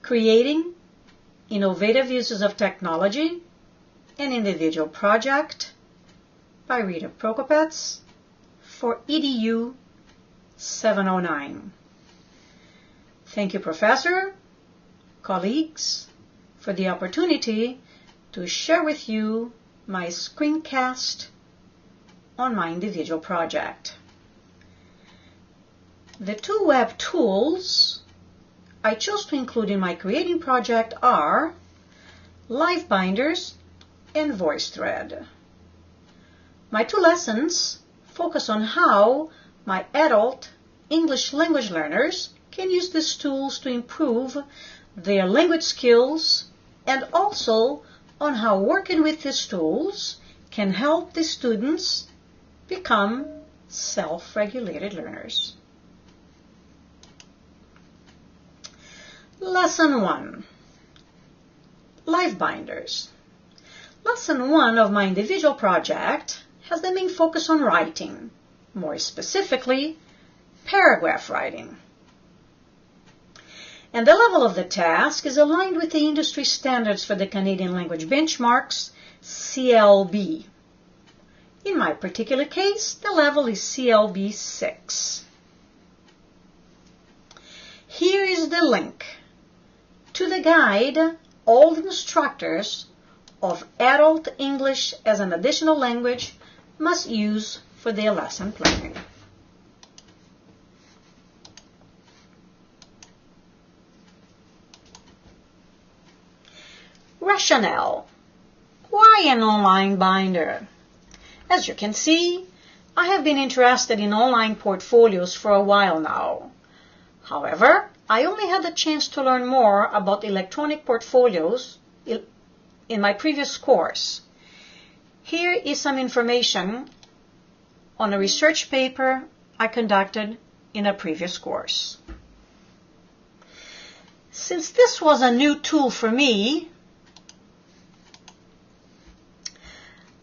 Creating Innovative Uses of Technology, an Individual Project by Rita for EDU709. Thank you, Professor, colleagues, for the opportunity to share with you my screencast on my individual project. The two web tools I chose to include in my creating project are LiveBinders and VoiceThread. My two lessons focus on how my adult English language learners can use these tools to improve their language skills, and also on how working with these tools can help the students become self-regulated learners. Lesson 1. LiveBinders. Lesson 1 of my individual project has the main focus on writing, more specifically, paragraph writing. And the level of the task is aligned with the industry standards for the Canadian Language Benchmarks, CLB. In my particular case, the level is CLB 6. Here is the link to the guide all instructors of adult English as an additional language must use for their lesson planning. Rationale. Why an online binder? As you can see, I have been interested in online portfolios for a while now. However, I only had the chance to learn more about electronic portfolios in my previous course. Here is some information on a research paper I conducted in a previous course. Since this was a new tool for me,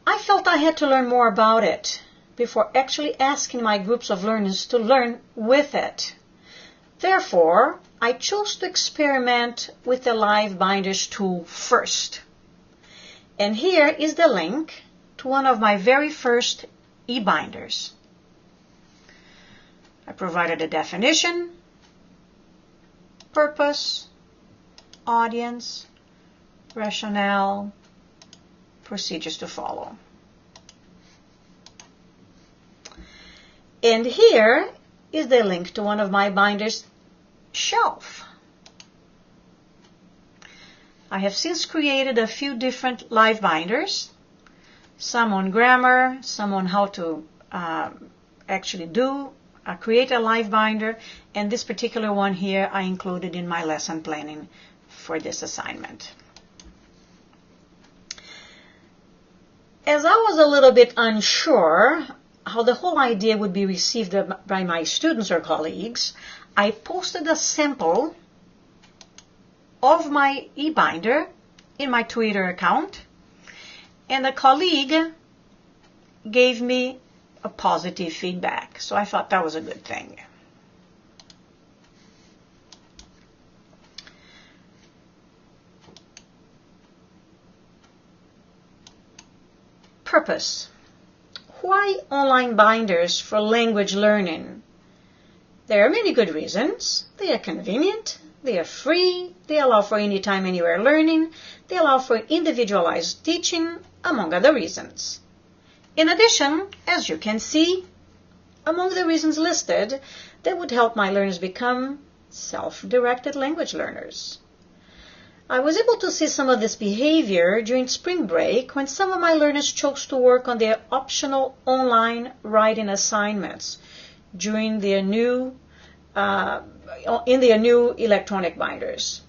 I felt I had to learn more about it before actually asking my groups of learners to learn with it. Therefore, I chose to experiment with the LiveBinders tool first. And here is the link to one of my very first e-binders. I provided a definition, purpose, audience, rationale, procedures to follow. And here is the link to one of my binders' shelf. I have since created a few different LiveBinders, some on grammar, some on how to actually create a LiveBinder, and this particular one here I included in my lesson planning for this assignment. As I was a little bit unsure how the whole idea would be received by my students or colleagues, I posted a sample of my e-binder in my Twitter account, and a colleague gave me a positive feedback, so I thought that was a good thing. Purpose. Why online binders for language learning? There are many good reasons. They are convenient, they are free, they allow for anytime, anywhere learning, they allow for individualized teaching, among other reasons. In addition, as you can see, among the reasons listed, they would help my learners become self-directed language learners. I was able to see some of this behavior during spring break when some of my learners chose to work on their optional online writing assignments during their new electronic binders.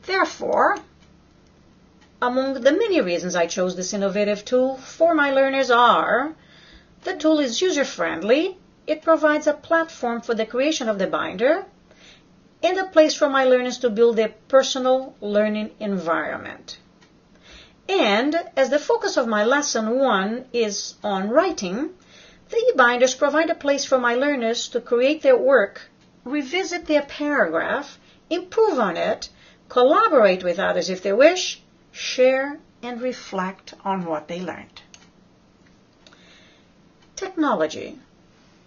Therefore, among the many reasons I chose this innovative tool for my learners are: the tool is user-friendly, it provides a platform for the creation of the binder, and a place for my learners to build their personal learning environment. And as the focus of my lesson 1 is on writing, the e-binders provide a place for my learners to create their work, revisit their paragraph, improve on it, collaborate with others if they wish, share and reflect on what they learned. Technology.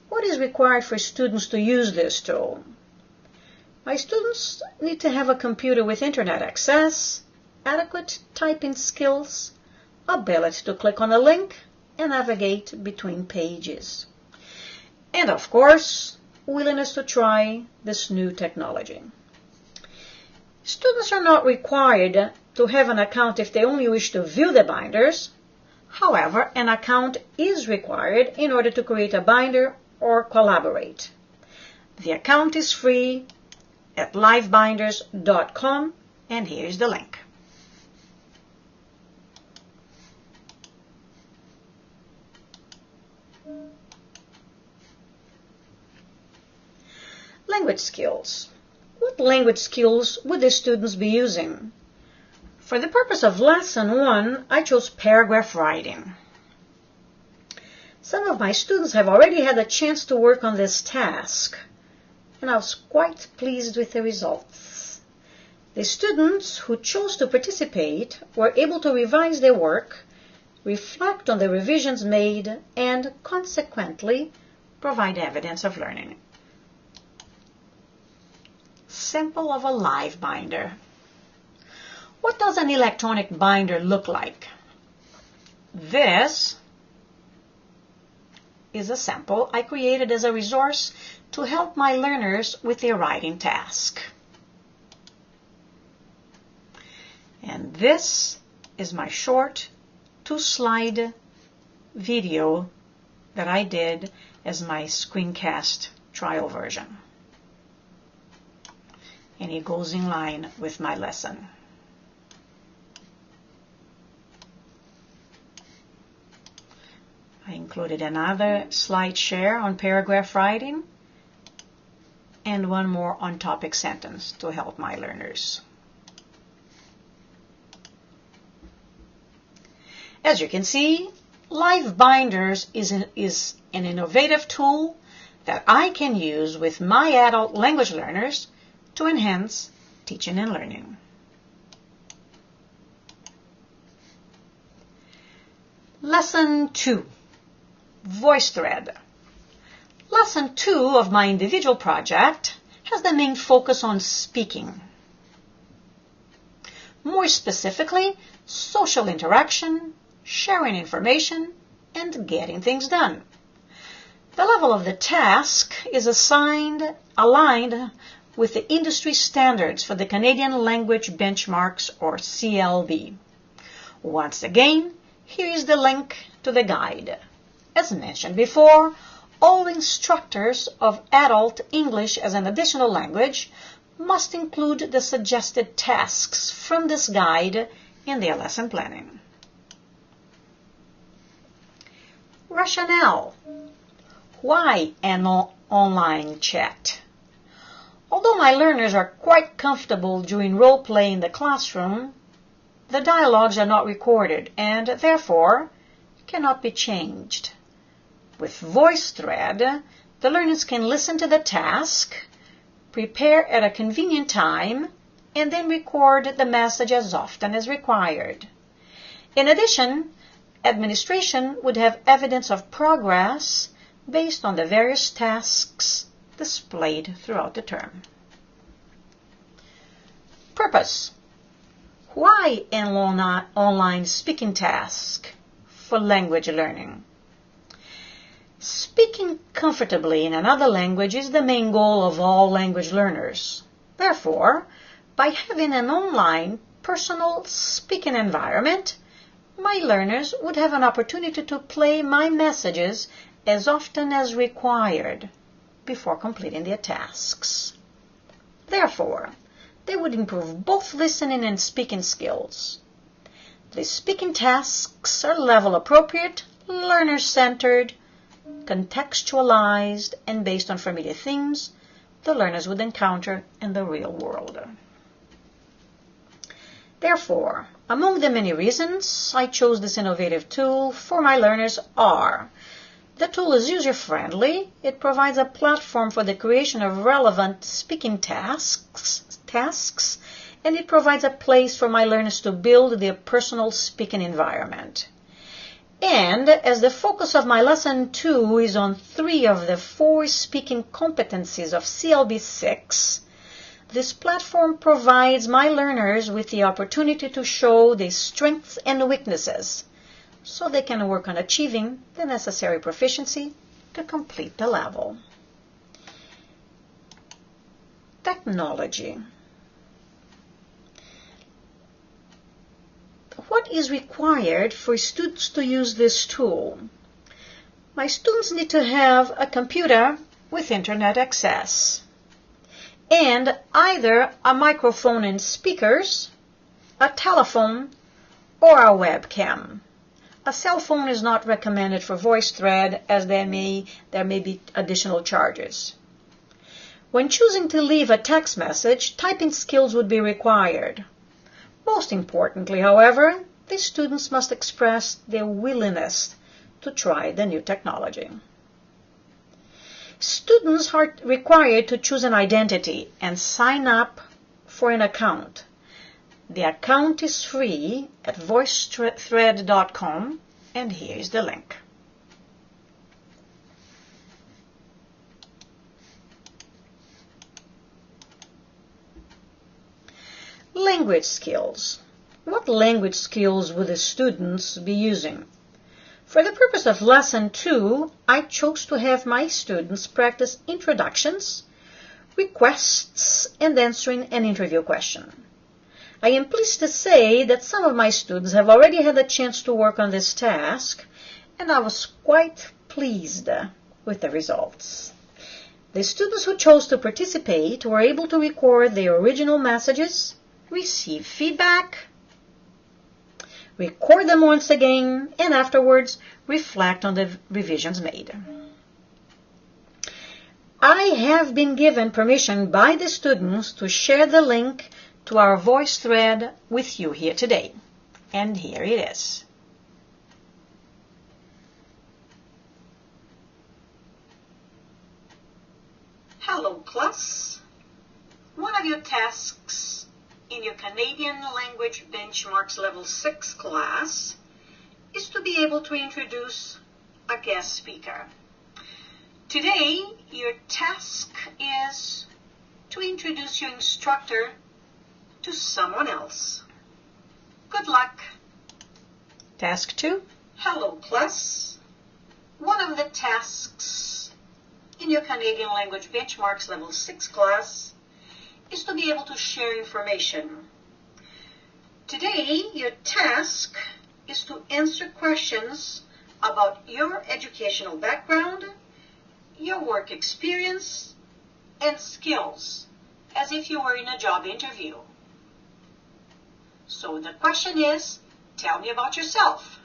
What is required for students to use this tool? My students need to have a computer with internet access, adequate typing skills, ability to click on a link and navigate between pages. And of course, willingness to try this new technology. Students are not required to have an account if they only wish to view the binders. However, an account is required in order to create a binder or collaborate. The account is free at LiveBinders.com, and here is the link. Language skills. What language skills would the students be using? For the purpose of Lesson 1, I chose paragraph writing. Some of my students have already had a chance to work on this task, and I was quite pleased with the results. The students who chose to participate were able to revise their work, reflect on the revisions made, and consequently provide evidence of learning. Sample of a live binder. What does an electronic binder look like? This is a sample I created as a resource to help my learners with their writing task. And this is my short 2-slide video that I did as my Screencast trial version. And it goes in line with my lesson. I included another slide share on paragraph writing and one more on topic sentence to help my learners. As you can see, LiveBinders is an innovative tool that I can use with my adult language learners to enhance teaching and learning. Lesson 2. VoiceThread. Lesson 2 of my individual project has the main focus on speaking. More specifically, social interaction, sharing information, and getting things done. The level of the task is aligned with the industry standards for the Canadian Language Benchmarks, or CLB. Once again, here is the link to the guide. As mentioned before, all instructors of adult English as an additional language must include the suggested tasks from this guide in their lesson planning. Rationale. Why an online chat? Although my learners are quite comfortable doing role play in the classroom, the dialogues are not recorded and therefore cannot be changed. With VoiceThread, the learners can listen to the task, prepare at a convenient time, and then record the message as often as required. In addition, administration would have evidence of progress based on the various tasks displayed throughout the term. Purpose. Why an online speaking task for language learning? Speaking comfortably in another language is the main goal of all language learners. Therefore, by having an online, personal speaking environment, my learners would have an opportunity to play my messages as often as required before completing their tasks. Therefore, they would improve both listening and speaking skills. The speaking tasks are level appropriate, learner-centered, contextualized, and based on familiar themes the learners would encounter in the real world. Therefore, among the many reasons I chose this innovative tool for my learners are The tool is user-friendly. It provides a platform for the creation of relevant speaking tasks, and it provides a place for my learners to build their personal speaking environment. And as the focus of my lesson 2 is on 3 of the 4 speaking competencies of CLB 6, this platform provides my learners with the opportunity to show their strengths and weaknesses, so they can work on achieving the necessary proficiency to complete the level. Technology. What is required for students to use this tool? My students need to have a computer with internet access, and either a microphone and speakers, a telephone, or a webcam. A cell phone is not recommended for VoiceThread, as there may be additional charges. When choosing to leave a text message, typing skills would be required. Most importantly, however, the students must express their willingness to try the new technology. Students are required to choose an identity and sign up for an account. The account is free at VoiceThread.com, and here is the link. Language skills. What language skills would the students be using? For the purpose of Lesson 2, I chose to have my students practice introductions, requests, and answering an interview question. I am pleased to say that some of my students have already had a chance to work on this task, and I was quite pleased with the results. The students who chose to participate were able to record their original messages, receive feedback, record them once again, and afterwards reflect on the revisions made. I have been given permission by the students to share the link to our VoiceThread with you here today. And here it is. Hello, class. One of your tasks in your Canadian Language Benchmarks Level 6 class is to be able to introduce a guest speaker. Today, your task is to introduce your instructor to someone else. Good luck. Task 2. Hello, class. One of the tasks in your Canadian Language Benchmarks Level 6 class is to be able to share information. Today, your task is to answer questions about your educational background, your work experience, and skills, as if you were in a job interview. So the question is, tell me about yourself.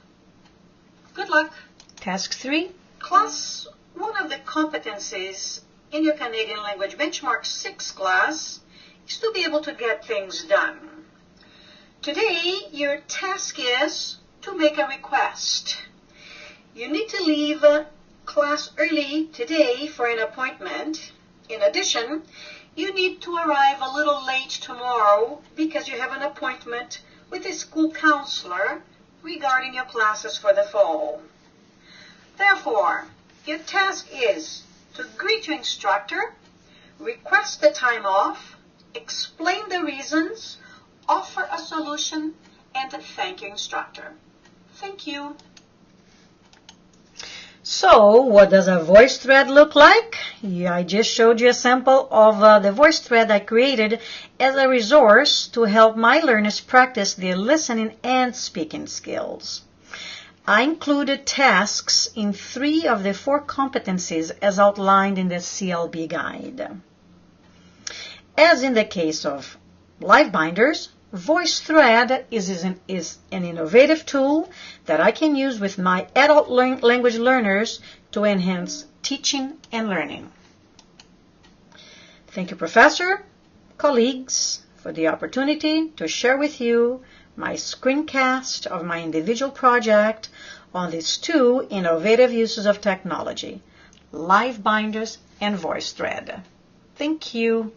Good luck. Task 3. Class, one of the competencies in your Canadian Language Benchmark 6 class is to be able to get things done. Today, your task is to make a request. You need to leave class early today for an appointment. In addition, you need to arrive a little late tomorrow because you have an appointment with a school counselor regarding your classes for the fall. Therefore, your task is to greet your instructor, request the time off, explain the reasons, offer a solution, and thank your instructor. Thank you. So, what does a VoiceThread look like? I just showed you a sample of the VoiceThread I created as a resource to help my learners practice their listening and speaking skills. I included tasks in 3 of the 4 competencies as outlined in the CLB guide. As in the case of LiveBinders, VoiceThread is an innovative tool that I can use with my adult language learners to enhance teaching and learning. Thank you, Professor, colleagues, for the opportunity to share with you my screencast of my individual project on these two innovative uses of technology, LiveBinders and VoiceThread. Thank you.